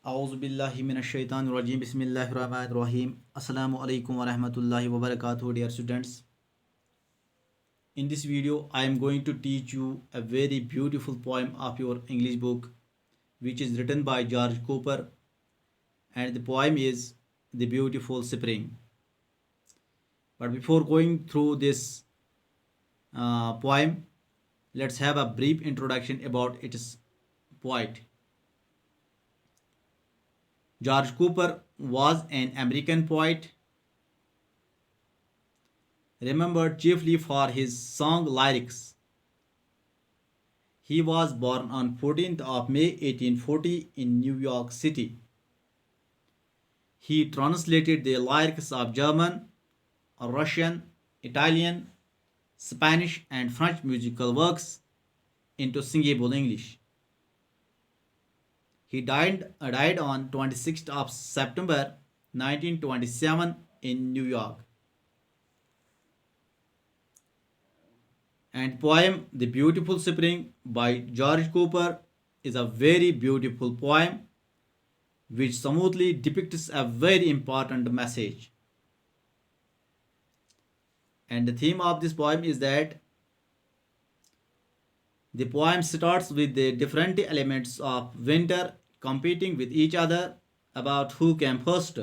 Auzubillahiminash-shaytanir-rajim. Bismillahir-rahmanir-rahim. Assalamu alaikum wa rahmatullahi wa barakatuh, dear students. In this video, I am going to teach you a very beautiful poem of your English book, which is written by George Cooper, and the poem is The Beautiful Spring. But before going through this poem, let's have a brief introduction about its poet. George Cooper was an American poet, remembered chiefly for his song lyrics. He was born on 14th of May 1840 in New York City. He translated the lyrics of German, Russian, Italian, Spanish and French musical works into singable English. He died on 26th of September 1927 in New York. And poem The Beautiful Spring by George Cooper is a very beautiful poem which smoothly depicts a very important message. And the theme of this poem is that the poem starts with the different elements of winter competing with each other about who came first.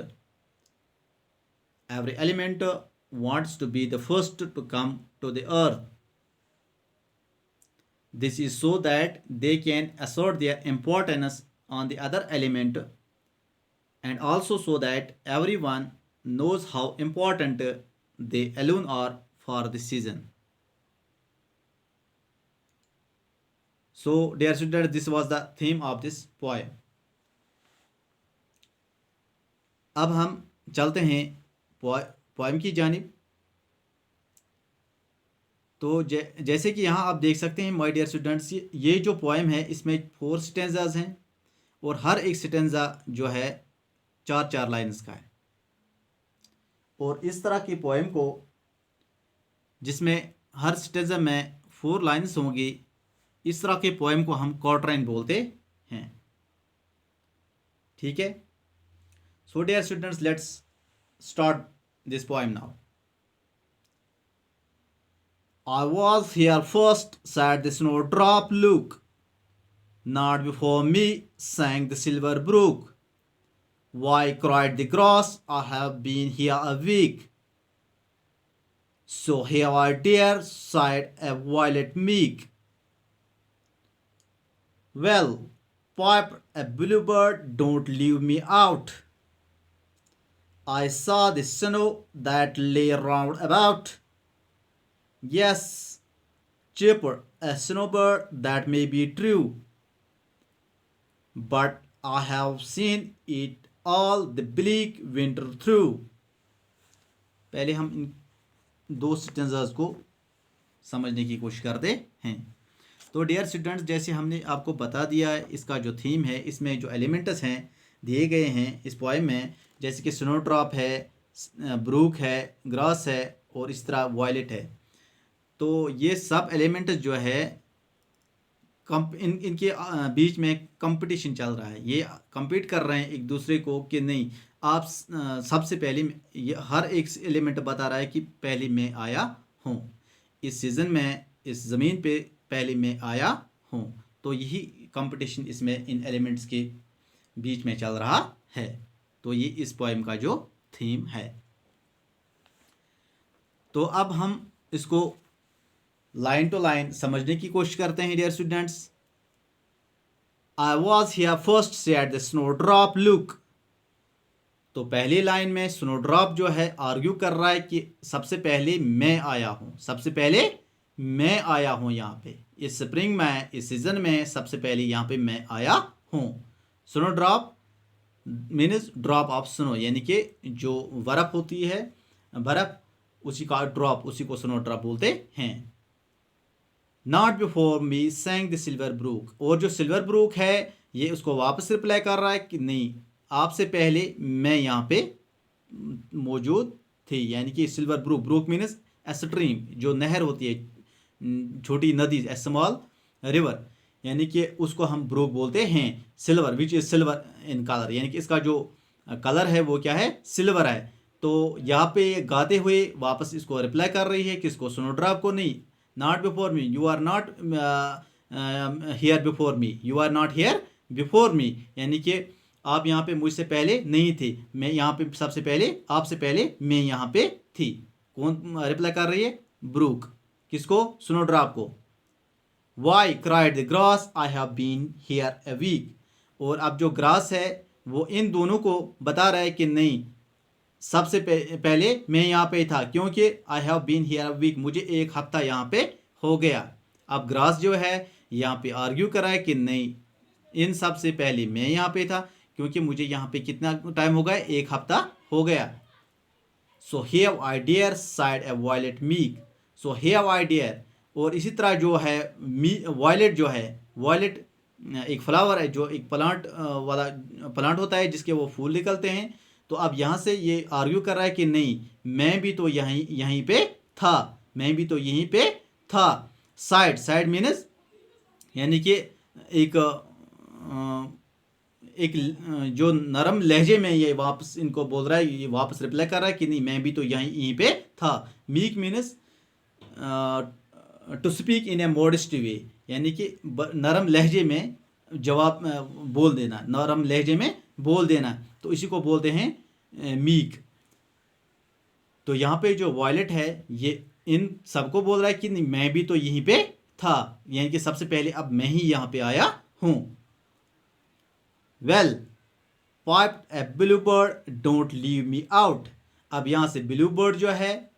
Every element wants to be the first to come to the earth. This is so that they can assert their importance on the other element, and also so that everyone knows how important they alone are for the season. So, dear students, this was the theme of this poem. अब हम चलते हैं poem की जानिब. तो जैसे कि यहाँ आप देख सकते हैं माय डियर स्टूडेंट्स, ये जो पोएम है इसमें 4 स्टेंजाज हैं और हर एक स्टेंजा जो है 4-4 लाइन्स का है. और इस तरह की पोएम को जिसमें हर स्टेंजा में 4 लाइन्स होंगी, इस तरह के पोएम को हम क्वार्टराइन बोलते हैं. ठीक है. So dear students, let's start this poem now. I was here first, said the snowdrop, look. Not before me, sang the silver brook. Why, cried the grass, I have been here a week. So here I dare, sighed a violet meek. Well, piped a bluebird, don't leave me out. I saw the snow that lay round about. Yes, chirped a snowbird, that may be true, but I have seen it all the bleak winter through. पहले हम इन 2 stanzas को समझने की कोशिश करते हैं. तो dear students, जैसे हमने आपको बता दिया है, इसका जो थीम है, इसमें जो एलिमेंट्स हैं दिए गए हैं इस पोएम में, जैसे कि स्नो ड्रॉप है, ब्रूक है, ग्रास है और इस तरह वायलेट है. तो ये सब एलिमेंट जो है इनके बीच में कंपटीशन चल रहा है. ये compete कर रहे हैं एक दूसरे को कि नहीं, आप सबसे पहले, ये हर एक एलिमेंट बता रहा है कि पहले मैं आया हूँ, इस सीज़न में इस ज़मीन पे पहले मैं आया हूँ. तो यही कंपटीशन इसमें इन एलिमेंट्स के बीच में चल रहा है. तो ये इस पोएम का जो थीम है. तो अब हम इसको लाइन टू लाइन समझने की कोशिश करते हैं. Dear students, I was here first, said the snowdrop, look. तो पहली लाइन में स्नोड्रॉप जो है आर्ग्यू कर रहा है कि सबसे पहले मैं आया हूँ, सबसे पहले मैं आया हूँ यहाँ पे, इस स्प्रिंग में, इस सीजन में सबसे पहले यहाँ पे मैं आया हूँ. Snowdrop means drop of snow, यानी कि जो बर्फ़ होती है, बर्फ़, उसी का ड्रॉप, उसी को स्नोड्रॉप बोलते हैं. Not before me sang the silver brook. और जो सिल्वर ब्रूक है ये उसको वापस रिप्लाई कर रहा है कि नहीं, आपसे पहले मैं यहाँ पे मौजूद थी. यानी कि silver brook, brook means a stream, जो नहर होती है, छोटी नदी, ए स्मॉल रिवर. यानी कि उसको हम ब्रूक बोलते हैं। Silver which is silver in colour, यानी कि इसका जो कलर है वो क्या है, सिल्वर है। तो यहाँ पे गाते हुए वापस इसको रिप्लाई कर रही है, किसको, स्नोड्रॉप को। नहीं, not before me, you are not here before me, you are not here before me, यानी कि आप यहाँ पे मुझसे पहले नहीं थे, मैं यहाँ पे सबसे पहले, आपसे पहले मैं यहाँ पे थी। कौन रिप्लाई कर रही है, ब्रूक, किसको, स्नोड्रॉप को। Why cried the grass I have been here a week, और अब जो ग्रास है वो इन दोनों को बता रहा है कि नहीं, सबसे पहले मैं यहाँ पे था, क्योंकि I have been here a week, मुझे एक हफ्ता यहाँ पे हो गया। अब ग्रास जो है यहाँ पे आर्ग्यू करा है कि नहीं, इन सबसे पहले मैं यहाँ पे था, क्योंकि मुझे यहाँ पे कितना टाइम हो गया, एक हफ्ता हो गया। So have I dare said a violet meek, so have I dare, और इसी तरह जो है वायलेट जो है, वायलेट एक फ्लावर है, जो एक प्लांट वाला प्लांट होता है जिसके वो फूल निकलते हैं। तो अब यहाँ से ये आर्ग्यू कर रहा है कि नहीं, मैं भी तो यहीं यहीं पे था, मैं भी तो यहीं पे था। साइड, साइड मीन्स यानी कि एक एक जो नरम लहजे में ये वापस इनको बोल रहा है, ये वापस रिप्लाई कर रहा है कि नहीं, मैं भी तो यहीं यहीं पे था। Meek means to speak in a modest way, यानी कि नरम लहजे में जवाब बोल देना, नरम लहजे में बोल देना, तो इसी को बोलते हैं मीक। तो यहाँ पे जो वायलेट है ये इन सबको बोल रहा है कि नहीं, मैं भी तो यहीं पे था, यानी कि सबसे पहले अब मैं ही यहाँ पे आया हूँ। Well piped A blue bird don't leave me out, अब यहाँ से ब्लू बर्ड जो है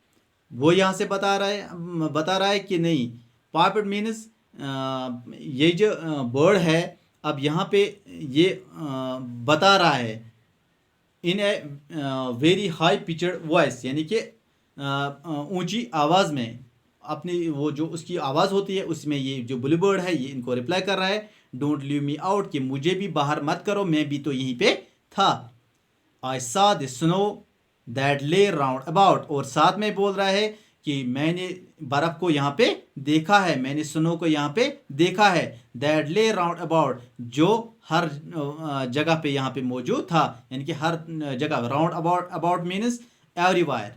वो यहाँ से बता रहा है कि नहीं, पाइप्ड मीन्स ये जो बर्ड है, अब यहाँ पे ये बता रहा है in a very high pitched voice, यानी कि ऊंची आवाज़ में, अपनी वो जो उसकी आवाज़ होती है उसमें ये जो ब्लू बर्ड है ये इनको रिप्लाई कर रहा है, डोंट लीव मी आउट, कि मुझे भी बाहर मत करो, मैं भी तो यहीं पे था। आई सा द स्नो दैट ले राउंड अबाउट, और साथ में बोल रहा है कि मैंने बर्फ़ को यहाँ पे देखा है, मैंने स्नो को यहाँ पे देखा है, दैट ले राउंड अबाउट, जो हर जगह पे यहाँ पे मौजूद था, यानी कि हर जगह, round about, about means everywhere,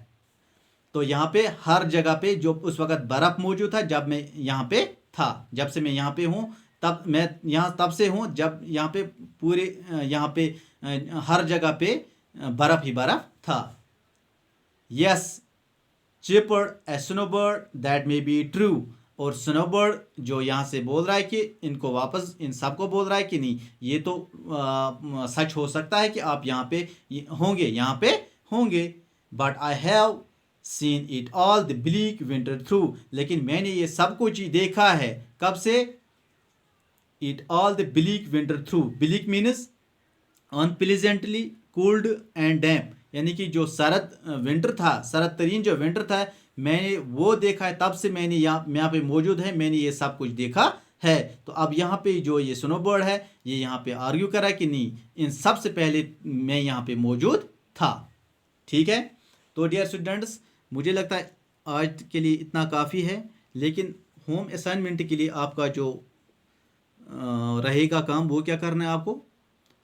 तो यहाँ पे हर जगह पे जो उस वक्त बर्फ़ मौजूद था जब मैं यहाँ पे था, जब से मैं यहाँ पे हूँ, तब मैं यहाँ तब से हूँ जब यहाँ पे पूरे यहाँ पे हर जगह पे बर्फ़ ही बर्फ़ था। Yes chirped a snowbird that may be true, और स्नोबर्ड जो यहाँ से बोल रहा है कि इनको वापस इन सबको बोल रहा है कि नहीं, ये तो सच हो सकता है कि आप यहाँ पे होंगे, यहाँ पे होंगे। But I have seen it all the bleak winter through, लेकिन मैंने ये सब कुछ ही देखा है, कब से, it all the bleak winter through, bleak means unpleasantly cold and damp, यानी कि जो सरद विंटर था, सरद तरीन जो विंटर था, मैंने वो देखा है, तब से मैंने यहाँ पे मौजूद है, मैंने ये सब कुछ देखा है। तो अब यहाँ पे जो ये स्नोबर्ड है ये यहाँ पे आर्ग्यू करा कि नहीं, इन सब से पहले मैं यहाँ पे मौजूद था। ठीक है, तो डियर स्टूडेंट्स, मुझे लगता है आज के लिए इतना काफ़ी है, लेकिन होम असाइनमेंट के लिए आपका जो रहेगा काम, वो क्या करना है आपको,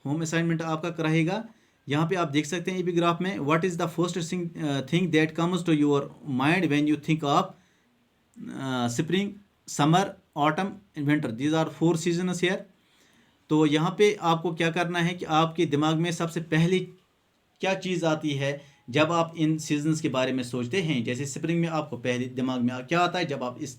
होम असाइनमेंट आपका रहेगा, यहाँ पे आप देख सकते हैं ये भी ग्राफ में, what is the first thing that comes to your mind when you think of spring, summer, autumn and winter, these are 4 seasons here. तो यहाँ पे आपको क्या करना है कि आपके दिमाग में सबसे पहले क्या चीज़ आती है जब आप इन सीजन्स के बारे में सोचते हैं। जैसे स्प्रिंग में आपको पहले दिमाग में क्या आता है जब आप इस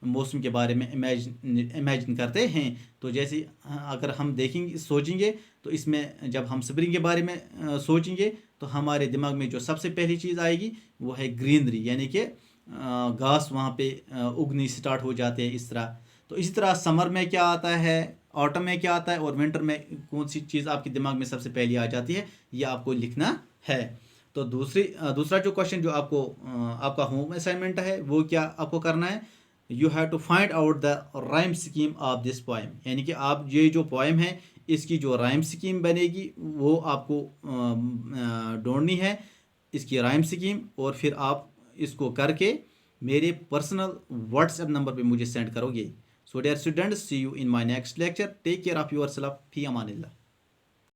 मौसम के बारे में इमेजिन करते हैं। तो जैसे अगर हम देखेंगे, सोचेंगे, तो इसमें जब हम स्प्रिंग के बारे में सोचेंगे तो हमारे दिमाग में जो सबसे पहली चीज़ आएगी वो है ग्रीनरी, यानी कि घास वहाँ पे उगनी स्टार्ट हो जाते हैं इस तरह। तो इसी तरह समर में क्या आता है, ऑटम में क्या आता है, और विंटर में कौन सी चीज़ आपके दिमाग में सबसे पहले आ जाती है, ये आपको लिखना है। तो दूसरा जो क्वेश्चन जो आपको आपका होम असाइनमेंट है वो क्या आपको करना है, you have to find out the rhyme scheme of this poem, यानी कि आप ये जो पोएम है इसकी जो राइम स्कीम बनेगी वो आपको ढूंढनी है, इसकी राइम स्कीम, और फिर आप इसको करके मेरे पर्सनल व्हाट्सएप नंबर पे मुझे सेंड करोगे। So dear students, see you in my next lecture. Take care of yourself. Fi amanillah.